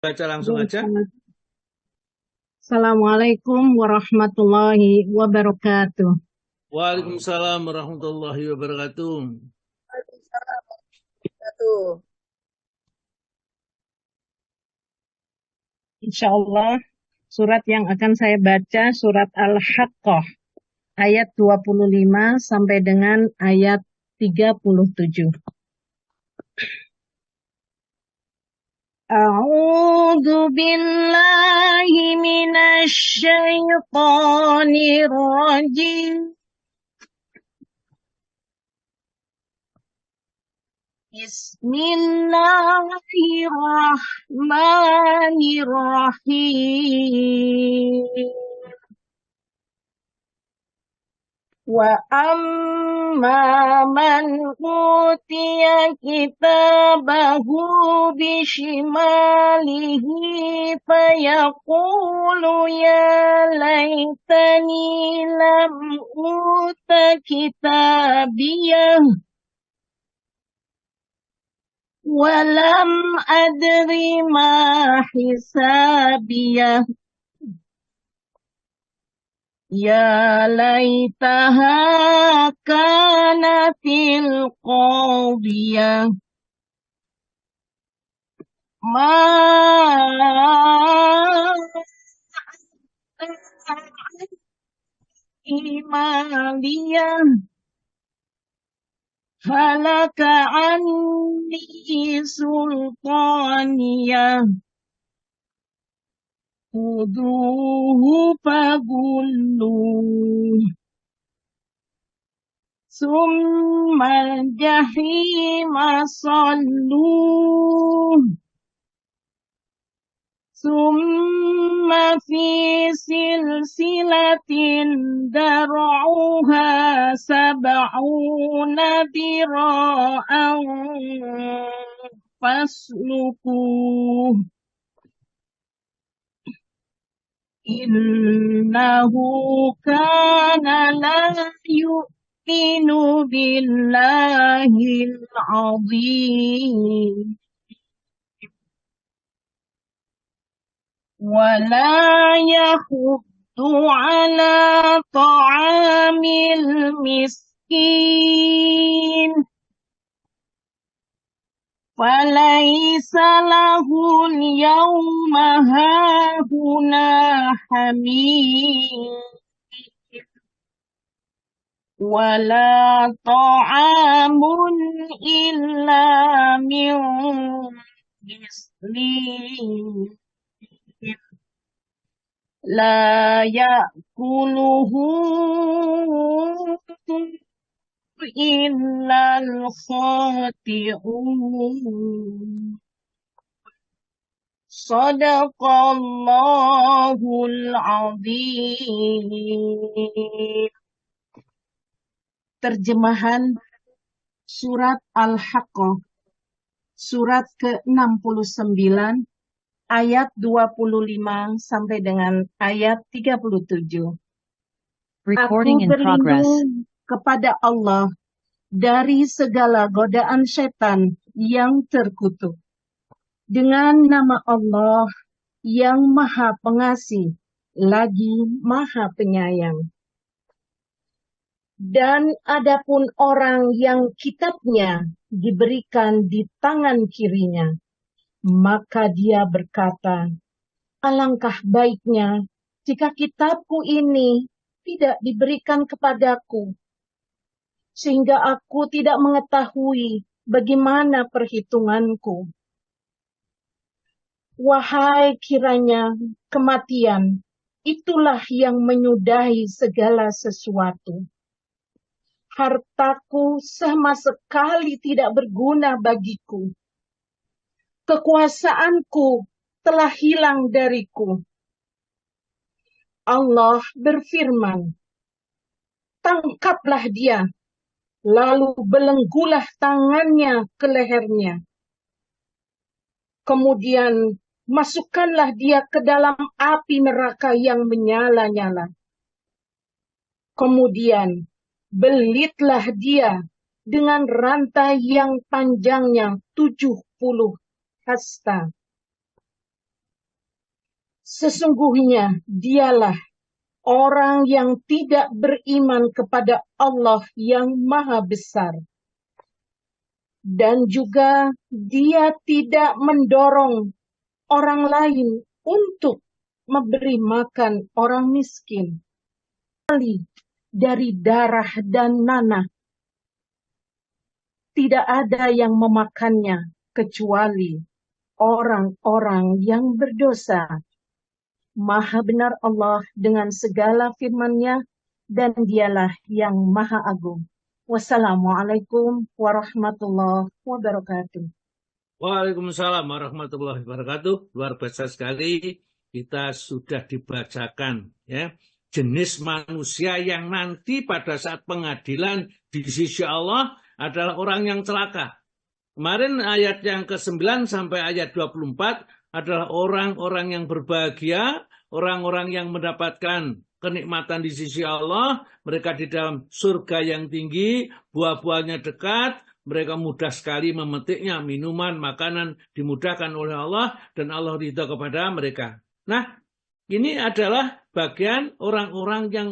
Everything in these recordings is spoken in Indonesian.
Baca langsung aja. Assalamualaikum warahmatullahi wabarakatuh. Waalaikumsalam warahmatullahi wabarakatuh. Tuh. Insya Allah surat yang akan saya baca surat Al-Haqqah ayat 25 sampai dengan ayat 37. A'udzu billahi minasy syaithanir rajim. Bismillahirrahmanirrahim. Wa amma man utiya kitabahu bishimalihi fayaqulu ya laitani lam uta kitabiyah walam adri ma hisabiyah. Ya laitaha kanatil qadiyah. Ma imaliyah. Halaka anni sultaniyah. Khuduhu fagulluh. Summal jahima salluh. Summa fi silsilatin dar'uha sab'una dira'an faslukuh. Innahu kana la yu'minu billahil azim. Wala yakhuddu ala ta'amil miskin. Falaysa lahul yawma hahuna hamim. Wala ta'amun illa min ghislin. La ya'kuluhu illal khati'un. Sadaqallahul azim. Terjemahan surat Al-Haqqah, surat ke-69, ayat 25 sampai dengan ayat 37. Recording Aku in progress. berlindung kepada Allah dari segala godaan setan yang terkutuk. Dengan nama Allah yang Maha Pengasih, lagi Maha Penyayang. Dan adapun orang yang kitabnya diberikan di tangan kirinya, maka dia berkata, alangkah baiknya jika kitabku ini tidak diberikan kepadaku, sehingga aku tidak mengetahui bagaimana perhitunganku. Wahai kiranya kematian, itulah yang menyudahi segala sesuatu. Hartaku sama sekali tidak berguna bagiku. Kekuasaanku telah hilang dariku. Allah berfirman, tangkaplah dia, lalu belenggulah tangannya ke lehernya. Kemudian masukkanlah dia ke dalam api neraka yang menyala-nyala. Kemudian belitlah dia dengan rantai yang panjangnya 70 hasta. Sesungguhnya dialah orang yang tidak beriman kepada Allah yang Maha Besar. Dan juga dia tidak mendorong orang lain untuk memberi makan orang miskin. Dari darah dan nanah. Tidak ada yang memakannya kecuali orang-orang yang berdosa. Maha benar Allah dengan segala firman-Nya, dan dialah yang Maha Agung. Wassalamualaikum warahmatullahi wabarakatuh. Waalaikumsalam warahmatullahi wabarakatuh. Luar biasa sekali. Kita sudah dibacakan ya jenis manusia yang nanti pada saat pengadilan di sisi Allah adalah orang yang celaka. Kemarin ayat yang ke-9 sampai ayat 24 adalah orang-orang yang berbahagia, orang-orang yang mendapatkan kenikmatan di sisi Allah, mereka di dalam surga yang tinggi, buah-buahnya dekat, mereka mudah sekali memetiknya, minuman, makanan dimudahkan oleh Allah, dan Allah ridha kepada mereka. Nah, ini adalah bagian orang-orang yang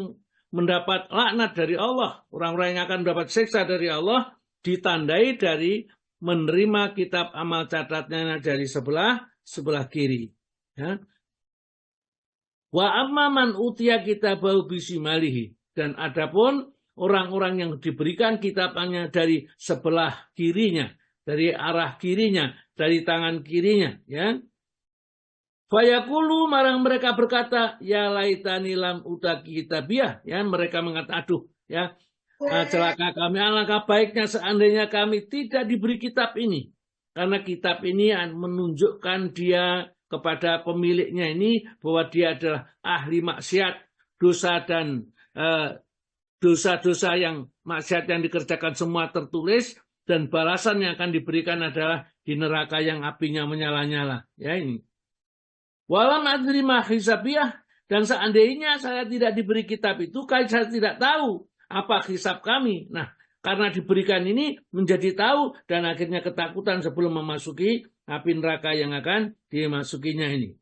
mendapat laknat dari Allah, orang-orang yang akan mendapat siksa dari Allah, ditandai dari menerima kitab amal catatnya dari sebelah kiri. Ya. Wa amman utiya kitabahu bisimalihi, dan adapun orang-orang yang diberikan kitabnya dari sebelah kirinya, dari arah kirinya, dari tangan kirinya, ya. Fayaqulu, marang mereka berkata, ya laitani lam utaki kitabiyah, ya, mereka mengatakan, aduh, ya, celaka kami, alangkah baiknya seandainya kami tidak diberi kitab ini. Karena kitab ini menunjukkan dia kepada pemiliknya ini bahwa dia adalah ahli maksiat, dosa dan dosa-dosa yang maksiat yang dikerjakan semua tertulis, dan balasan yang akan diberikan adalah di neraka yang apinya menyala-nyala. Ya ini. Walam adri ma hisabiyah, dan seandainya saya tidak diberi kitab itu, saya tidak tahu apa hisab kami. Nah, karena diberikan ini menjadi tahu, dan akhirnya ketakutan sebelum memasuki api neraka yang akan dimasukinya ini.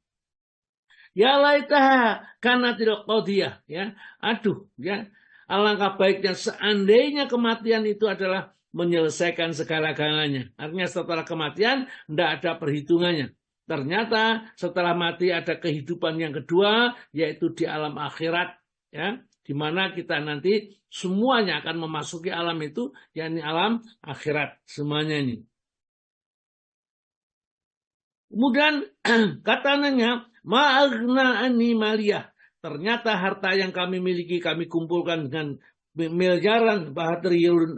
Ya laitaha kanatil qadiyah, ya. Aduh, ya. Alangkah baiknya seandainya kematian itu adalah menyelesaikan segala-galanya. Artinya setelah kematian tidak ada perhitungannya. Ternyata setelah mati ada kehidupan yang kedua, yaitu di alam akhirat, ya, di mana kita nanti semuanya akan memasuki alam itu, yakni alam akhirat semuanya ini. Kemudian katanya, ma'agna anni maliyah. Ternyata harta yang kami miliki, kami kumpulkan dengan miliaran bahkan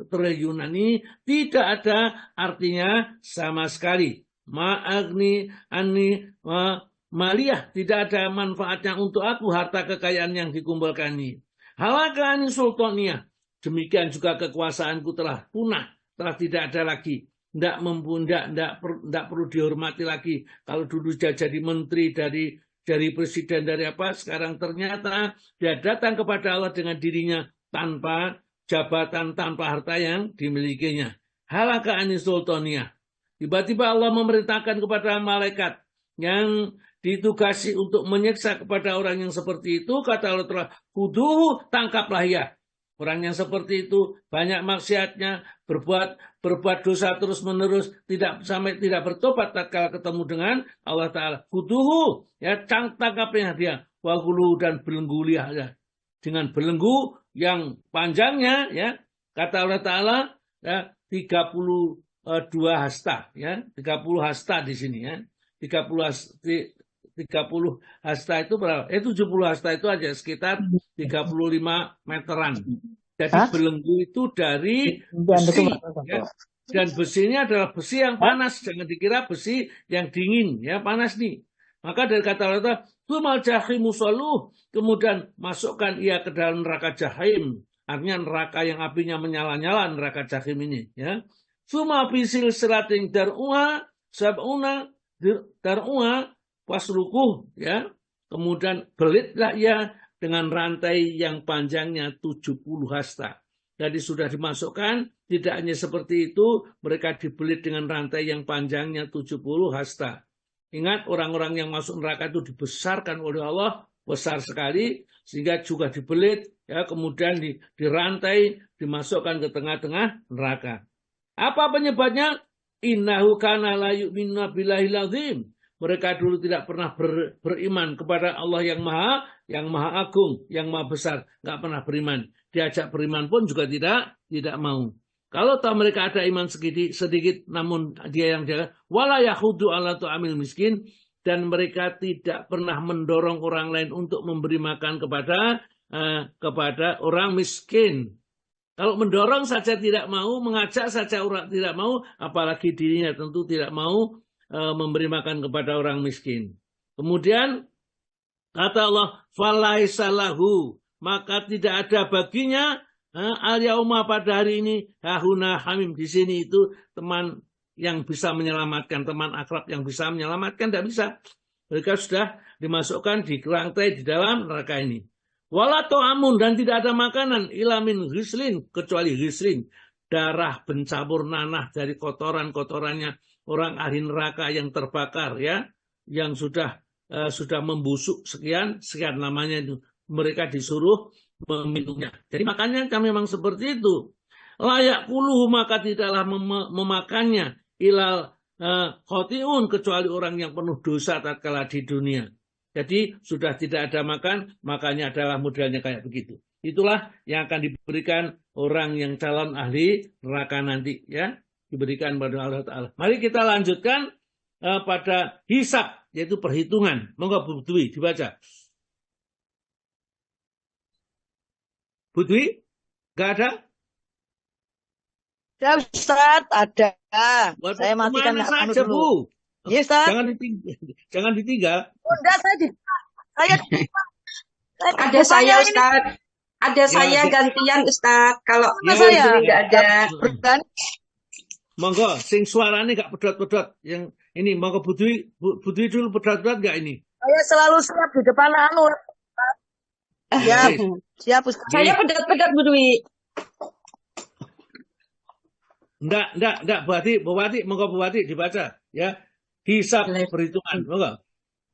triliunan ini tidak ada artinya sama sekali. Ma'agni anni maliyah, tidak ada manfaatnya untuk aku harta kekayaan yang dikumpulkan ini. Halaka anni sultaniyah, demikian juga kekuasaanku telah punah, telah tidak ada lagi. Tidak perlu dihormati lagi. Kalau dulu dia jadi menteri, dari presiden, dari apa, sekarang ternyata dia datang kepada Allah dengan dirinya tanpa jabatan, tanpa harta yang dimilikinya. Halaka anni sultaniyah. Tiba-tiba Allah memerintahkan kepada malaikat yang ditugasi untuk menyiksa kepada orang yang seperti itu. Kata Allah Ta'ala, kuduhu, tangkaplah ya. Orang yang seperti itu banyak maksiatnya, berbuat dosa terus-menerus, tidak bertobat tatkala ketemu dengan Allah Ta'ala. Kuduhu, ya, tangkapnya dia. Wagulu, dan belenggu lihatnya. Dengan belenggu yang panjangnya, ya, kata Allah Ta'ala, ya, 32 hasta, ya, 30 hasta di sini, ya, 30 hasta itu berapa? 70 hasta itu aja sekitar 35 meteran. Jadi belenggu itu dari besi, ya, dan besinya adalah besi yang panas. Jangan dikira besi yang dingin, ya, panas nih. Maka dari kata Allah, tumal jahimu soluh, kemudian masukkan ia ke dalam neraka jahim. Artinya neraka yang apinya menyala-nyala, neraka jahim ini, ya. Suma bisil serating dar'uha sab'una dar'uha waslukuh, ya. Kemudian belitlah ia dengan rantai yang panjangnya 70 hasta. Jadi sudah dimasukkan, tidak hanya seperti itu, mereka dibelit dengan rantai yang panjangnya 70 hasta. Ingat, orang-orang yang masuk neraka itu dibesarkan oleh Allah, besar sekali, sehingga juga dibelit, ya, kemudian dirantai, dimasukkan ke tengah-tengah neraka. Apa penyebabnya? Innahu kana la yu'minu billahil azim. Mereka dulu tidak pernah beriman kepada Allah yang maha agung, yang maha besar, nggak pernah beriman. Diajak beriman pun juga tidak mau. Kalau tahu mereka ada iman sedikit, namun dia yang jaga, wala yahudu ala tu'amil miskin, dan mereka tidak pernah mendorong orang lain untuk memberi makan kepada orang miskin. Kalau mendorong saja tidak mau, mengajak saja orang tidak mau, apalagi dirinya tentu tidak mau memberi makan kepada orang miskin. Kemudian kata Allah, falaisa lahu, maka tidak ada baginya al-yauma pada hari ini hahuna hamim, di sini itu teman yang bisa menyelamatkan, teman akrab yang bisa menyelamatkan, tidak bisa. Mereka sudah dimasukkan di rantai di dalam neraka ini. Wala ta'amun, dan tidak ada makanan ilamin ghislin, kecuali ghislin, darah bercampur nanah dari kotoran-kotorannya orang ahli neraka yang terbakar, ya, yang sudah membusuk sekian namanya itu. Mereka disuruh meminumnya. Jadi makanya kami memang seperti itu. Layak puluh, maka tidaklah memakannya ilal khotiun, kecuali orang yang penuh dosa tatkala di dunia. Jadi sudah tidak ada makan, makanya adalah modelnya kayak begitu. Itulah yang akan diberikan orang yang calon ahli neraka nanti, ya, diberikan pada Allah Ta'ala. Mari kita lanjutkan pada hisab, yaitu perhitungan. Monggo Bu Dwi dibaca. Bu Dwi, nggak ada? Ya Ustaz, ada. Waduh, Saya matikan kemana saja, dulu. Bu? Iya Ustaz. Jangan ditinggal. Bunda, saya Ada saya Ustaz. Ada Ya, saya gantian Ustaz. Kalau Ya, saya ya. tidak ada. Dan Monggo, sing suaranya nggak pedot-pedot. Yang ini, monggo Bu Dwi dulu pedot-pedot nggak ini? saya selalu siap di depan anu. Ya, Siap Ustaz. Saya pedot-pedot Bu Dwi. Enggak, Bu Wati, monggo Bu Wati dibaca, ya. Hisab perhitungan, monggo.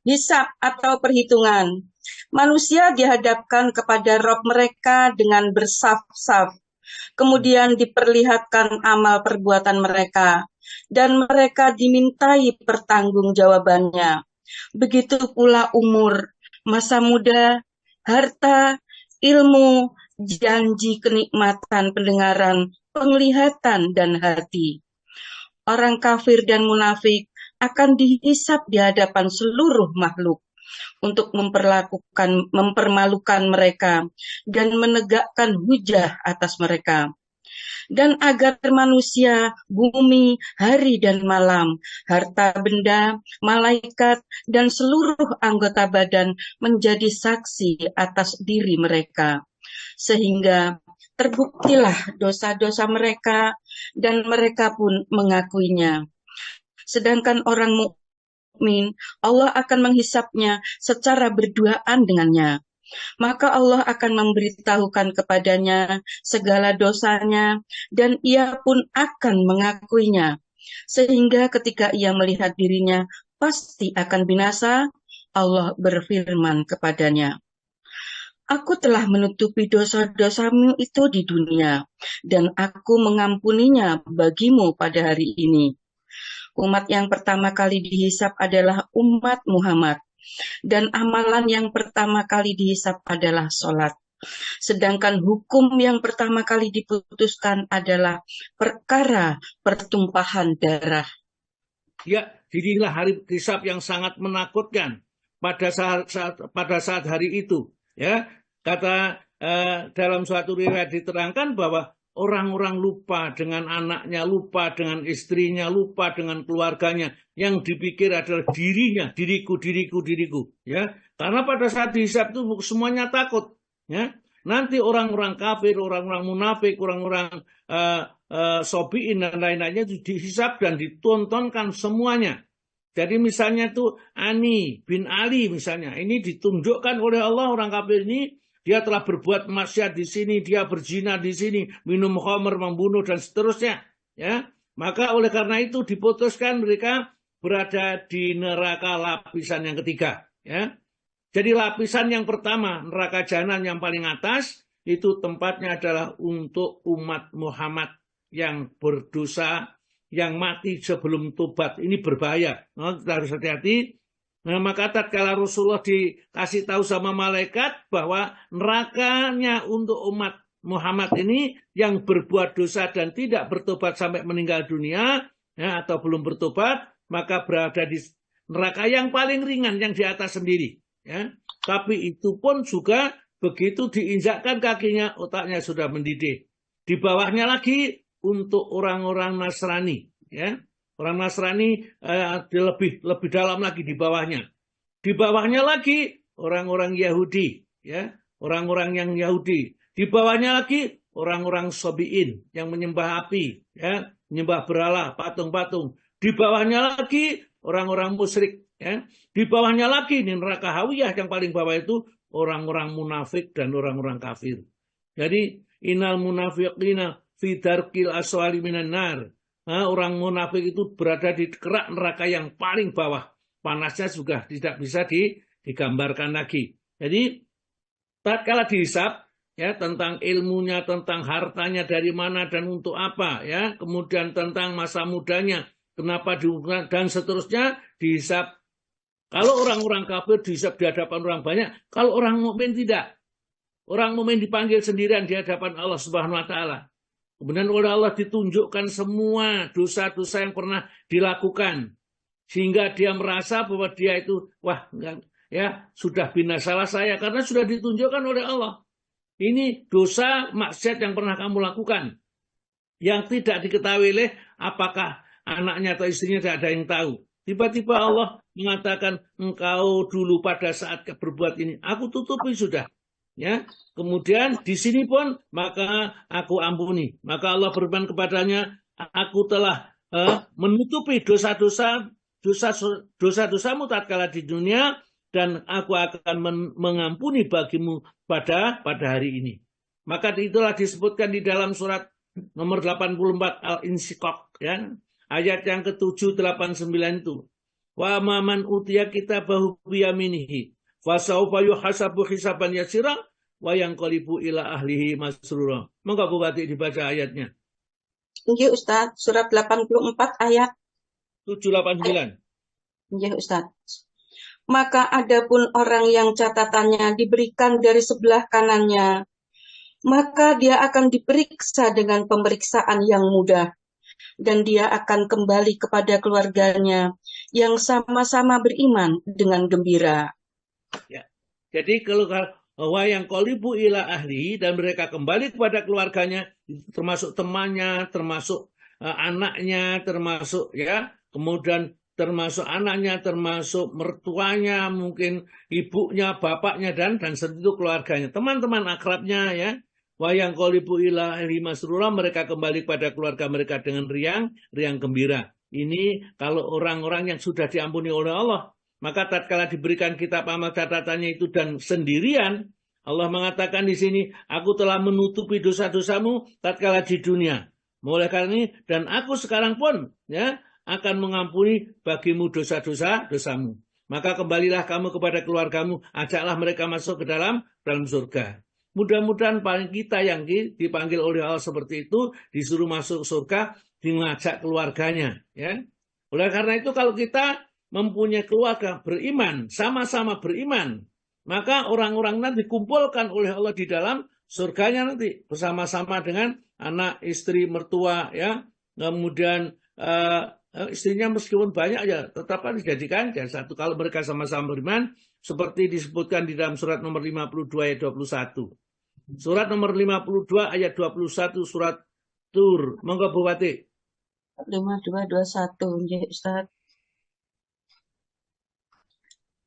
Hisab atau perhitungan. Manusia dihadapkan kepada Rob mereka dengan bersaf-saf. Kemudian diperlihatkan amal perbuatan mereka. Dan mereka dimintai pertanggungjawabannya. Begitu pula umur, masa muda, harta, ilmu, janji kenikmatan pendengaran, penglihatan, dan hati. Orang kafir dan munafik akan dihisab di hadapan seluruh makhluk untuk mempermalukan mereka dan menegakkan hujah atas mereka. Dan agar manusia, bumi, hari dan malam, harta benda, malaikat, dan seluruh anggota badan menjadi saksi atas diri mereka. Sehingga terbuktilah dosa-dosa mereka dan mereka pun mengakuinya. Sedangkan orang mukmin, Allah akan menghisapnya secara berduaan dengannya. Maka Allah akan memberitahukan kepadanya segala dosanya dan ia pun akan mengakuinya. Sehingga ketika ia melihat dirinya pasti akan binasa, Allah berfirman kepadanya, Aku telah menutupi dosa-dosamu itu di dunia, dan aku mengampuninya bagimu pada hari ini. Umat yang pertama kali dihisap adalah umat Muhammad, dan amalan yang pertama kali dihisap adalah sholat. Sedangkan hukum yang pertama kali diputuskan adalah perkara pertumpahan darah. Ya, inilah hari hisab yang sangat menakutkan pada saat hari itu. Ya, kata dalam suatu riwayat diterangkan bahwa orang-orang lupa dengan anaknya, lupa dengan istrinya, lupa dengan keluarganya. Yang dipikir adalah dirinya, diriku. Ya, karena pada saat dihisab itu semuanya takut. Ya, nanti orang-orang kafir, orang-orang munafik, orang-orang sobiin dan lain-lainnya itu dihisab dan ditontonkan semuanya. Jadi misalnya tuh Ani bin Ali misalnya, ini ditunjukkan oleh Allah orang kafir ini. Dia telah berbuat maksiat di sini, dia berzina di sini, minum khamr, membunuh dan seterusnya. Ya, maka oleh karena itu diputuskan mereka berada di neraka lapisan yang ketiga. Ya. Jadi lapisan yang pertama, neraka jahanam yang paling atas, itu tempatnya adalah untuk umat Muhammad yang berdosa, yang mati sebelum tobat. Ini berbahaya. Nah, kita harus hati-hati. Nah, maka tatkala Rasulullah dikasih tahu sama malaikat bahwa nerakanya untuk umat Muhammad ini yang berbuat dosa dan tidak bertobat sampai meninggal dunia, ya, atau belum bertobat, maka berada di neraka yang paling ringan, yang di atas sendiri. Ya. Tapi itu pun juga begitu diinjakkan kakinya, otaknya sudah mendidih. Di bawahnya lagi untuk orang-orang Nasrani, ya. Orang Nasrani lebih dalam lagi di bawahnya. Di bawahnya lagi orang-orang Yahudi, ya, orang-orang yang Yahudi. Di bawahnya lagi orang-orang Sobiin yang menyembah api, ya, menyembah berhala, patung-patung. Di bawahnya lagi orang-orang musyrik, ya. Di bawahnya lagi ini neraka hawiyah yang paling bawah itu orang-orang munafik dan orang-orang kafir. Jadi innal munafiqina fi darkil aswali minan nar. Nah, orang munafik itu berada di kerak neraka yang paling bawah. Panasnya juga tidak bisa digambarkan lagi. Jadi tatkala dihisab, ya, tentang ilmunya, tentang hartanya dari mana dan untuk apa, ya, kemudian tentang masa mudanya, kenapa dihukum dan seterusnya dihisab. Kalau orang-orang kafir dihisab di hadapan orang banyak, kalau orang mukmin tidak. Orang mukmin dipanggil sendirian di hadapan Allah Subhanahu wa taala. Kemudian oleh Allah ditunjukkan semua dosa-dosa yang pernah dilakukan, sehingga dia merasa bahwa dia itu, wah, ya, sudah binasalah saya karena sudah ditunjukkan oleh Allah. Ini dosa maksiat yang pernah kamu lakukan, yang tidak diketahui oleh apakah anaknya atau istrinya, tidak ada yang tahu. Tiba-tiba Allah mengatakan, engkau dulu pada saat berbuat ini, aku tutupi sudah. Ya, kemudian di sini pun maka aku ampuni. Maka Allah berfirman kepadanya, aku telah menutupi dosa-dosamu tatkala di dunia, dan aku akan mengampuni bagimu pada hari ini. Maka itulah disebutkan di dalam surat nomor 84 Al-Insyiqaq, ya, ayat yang ke-7, 8, 9 itu. Wa man utiya kitabahu biyaminihi fasaufa yuhasabu hisaban yasira wa yanqalibu ila ahlihi masrura. Monggo Bu Batik dibaca ayatnya. Nggih Ustaz, surat 84 ayat 789. Nggih Ustaz. Maka adapun orang yang catatannya diberikan dari sebelah kanannya, maka dia akan diperiksa dengan pemeriksaan yang mudah, dan dia akan kembali kepada keluarganya yang sama-sama beriman dengan gembira. Ya. Jadi kalau wa yang qalibu ila ahli, dan mereka kembali kepada keluarganya, termasuk temannya, termasuk anaknya, termasuk, ya, kemudian termasuk anaknya, termasuk mertuanya, mungkin ibunya, bapaknya, dan seluruh keluarganya, teman-teman akrabnya, ya. Wa yang qalibu ila ahli masrura, mereka kembali pada keluarga mereka dengan riang gembira. Ini kalau orang-orang yang sudah diampuni oleh Allah. Maka tatkala diberikan kitab amal catatannya itu dan sendirian, Allah mengatakan di sini, aku telah menutupi dosa-dosamu tatkala di dunia. Oleh karena ini, dan aku sekarang pun, ya, akan mengampuni bagimu dosa-dosamu. Maka kembalilah kamu kepada keluargamu, ajaklah mereka masuk ke dalam surga. Mudah-mudahan paling kita yang dipanggil oleh Allah seperti itu, disuruh masuk surga, mengajak keluarganya. Ya. Oleh karena itu kalau kita mempunyai keluarga beriman, sama-sama beriman, maka orang-orang nanti dikumpulkan oleh Allah di dalam surganya nanti, bersama-sama dengan anak, istri, mertua, ya. Kemudian istrinya meskipun banyak ya, tetap dijadikan satu kalau mereka sama-sama beriman, seperti disebutkan di dalam surat nomor 52 ayat 21. Surat nomor 52 ayat 21 surat Tur. Monggo Bu Wati. 5221, Ustaz.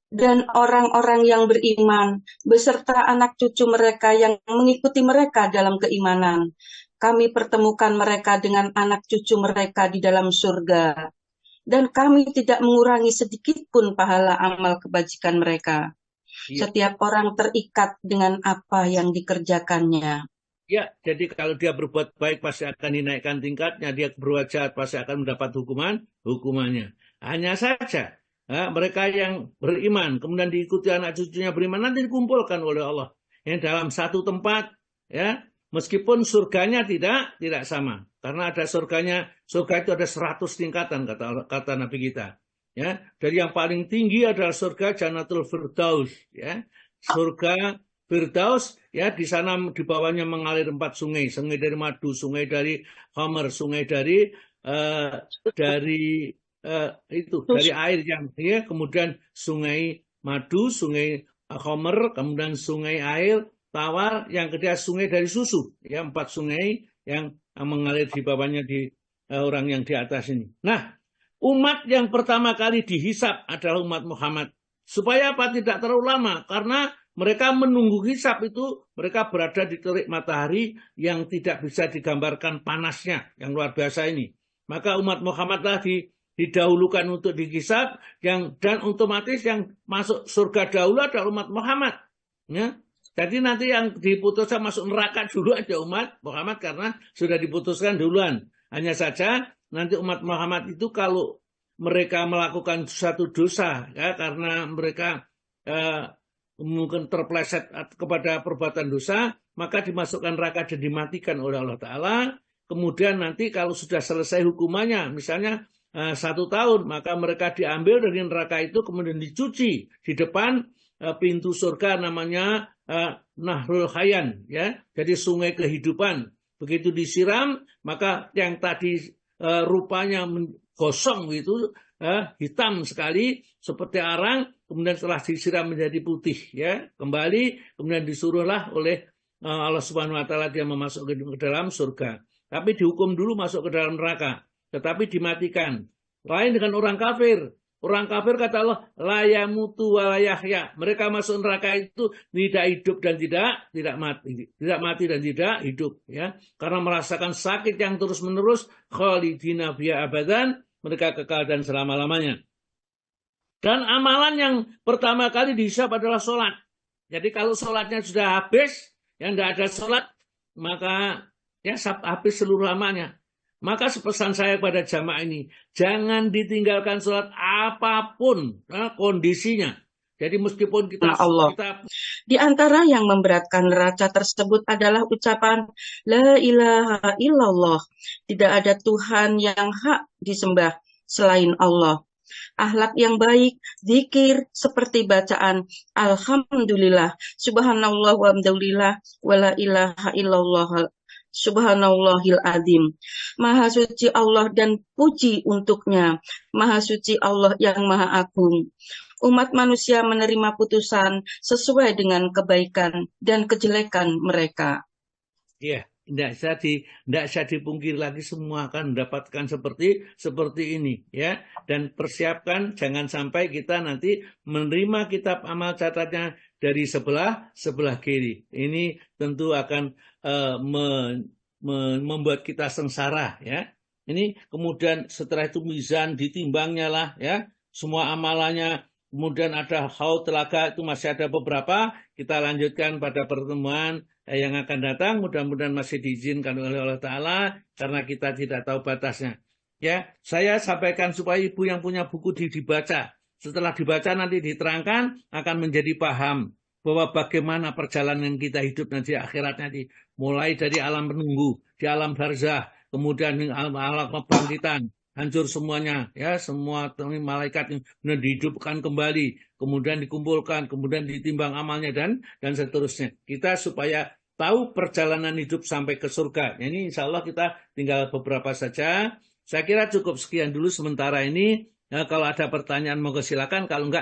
Dan orang-orang yang beriman beserta anak cucu mereka yang mengikuti mereka dalam keimanan, kami pertemukan mereka dengan anak cucu mereka di dalam surga, dan kami tidak mengurangi sedikit pun pahala amal kebajikan mereka. Ya. Setiap orang terikat dengan apa yang dikerjakannya. Ya, jadi kalau dia berbuat baik pasti akan dinaikkan tingkatnya, dia berbuat jahat pasti akan mendapat hukumannya. Hanya saja mereka yang beriman, kemudian diikuti anak cucunya beriman, nanti dikumpulkan oleh Allah yang dalam satu tempat, ya, meskipun surganya tidak sama, karena ada surga itu ada 100 tingkatan kata Nabi kita, ya. Dari yang paling tinggi adalah surga Jannatul Firdaus, ya, surga Firdaus, ya, di sana di bawahnya mengalir 4 sungai, sungai dari madu, sungai dari khamr, sungai dari dari air yang, ya, kemudian sungai madu, sungai khamr, kemudian sungai air tawar, yang ketiga sungai dari susu, ya, 4 sungai yang mengalir di bawahnya di orang yang di atas ini. Nah, umat yang pertama kali dihisab adalah umat Muhammad. Supaya apa? Tidak terlalu lama, karena mereka menunggu hisab itu, mereka berada di terik matahari yang tidak bisa digambarkan panasnya yang luar biasa ini. Maka umat Muhammadlah didahulukan untuk dihisab, dan otomatis yang masuk surga dahulu adalah umat Muhammad. Ya. Jadi nanti yang diputuskan masuk neraka dulu aja umat Muhammad karena sudah diputuskan duluan. Hanya saja nanti umat Muhammad itu kalau mereka melakukan satu dosa, ya, karena mereka mungkin terpleset kepada perbuatan dosa, maka dimasukkan neraka dan dimatikan oleh Allah Ta'ala. Kemudian nanti kalau sudah selesai hukumannya, misalnya 1 tahun, maka mereka diambil dari neraka itu, kemudian dicuci di depan pintu surga, namanya Nahrul Hayan, ya, jadi sungai kehidupan. Begitu disiram, maka yang tadi rupanya gosong itu, hitam sekali seperti arang, kemudian setelah disiram menjadi putih, ya, kembali, kemudian disuruhlah oleh Allah Subhanahu wa taala dia memasuk ke dalam surga. Tapi dihukum dulu masuk ke dalam neraka, tetapi dimatikan. Lain dengan orang kafir. Orang kafir kata Allah, la yamutu wa la yahya. Mereka masuk neraka itu tidak hidup dan tidak mati. Tidak mati dan tidak hidup, ya. Karena merasakan sakit yang terus-menerus, khalidina fiha abadan, mereka kekal dan selama-lamanya. Dan amalan yang pertama kali dihisab adalah sholat. Jadi kalau sholatnya sudah habis, yang tidak ada sholat, maka ya habis seluruh amalnya. Maka pesan saya pada jamaah ini, jangan ditinggalkan sholat apapun kondisinya. Jadi meskipun kita di antara yang memberatkan neraca tersebut adalah ucapan La ilaha illallah. Tidak ada Tuhan yang hak disembah selain Allah. Akhlak yang baik, zikir seperti bacaan Alhamdulillah, Subhanallah wa hamdulillah, wa la ilaha illallah, Subhanallahil Azim. Maha suci Allah dan puji untuknya. Maha suci Allah yang maha agung. Umat manusia menerima putusan sesuai dengan kebaikan dan kejelekan mereka. Iya, tidak bisa dipungkiri lagi, semua akan mendapatkan seperti ini, ya. Dan persiapkan jangan sampai kita nanti menerima kitab amal catatnya dari sebelah kiri. Ini tentu akan membuat kita sengsara, ya. Ini kemudian setelah itu mizan ditimbangnya lah, ya, semua amalannya. Kemudian ada haud telaga, itu masih ada beberapa. Kita lanjutkan pada pertemuan yang akan datang. Mudah-mudahan masih diizinkan oleh Allah Ta'ala karena kita tidak tahu batasnya. Ya, saya sampaikan supaya ibu yang punya buku dibaca. Setelah dibaca nanti diterangkan, akan menjadi paham bahwa bagaimana perjalanan kita hidup nanti akhirat nanti. Mulai dari alam menunggu, di alam barzah, kemudian di alam kebangkitan. Hancur semuanya, ya, semua malaikat yang dihidupkan kembali, kemudian dikumpulkan, kemudian ditimbang amalnya dan seterusnya. Kita supaya tahu perjalanan hidup sampai ke surga. Ini insya Allah kita tinggal beberapa saja. Saya kira cukup sekian dulu sementara ini. Ya, kalau ada pertanyaan monggo silakan, kalau enggak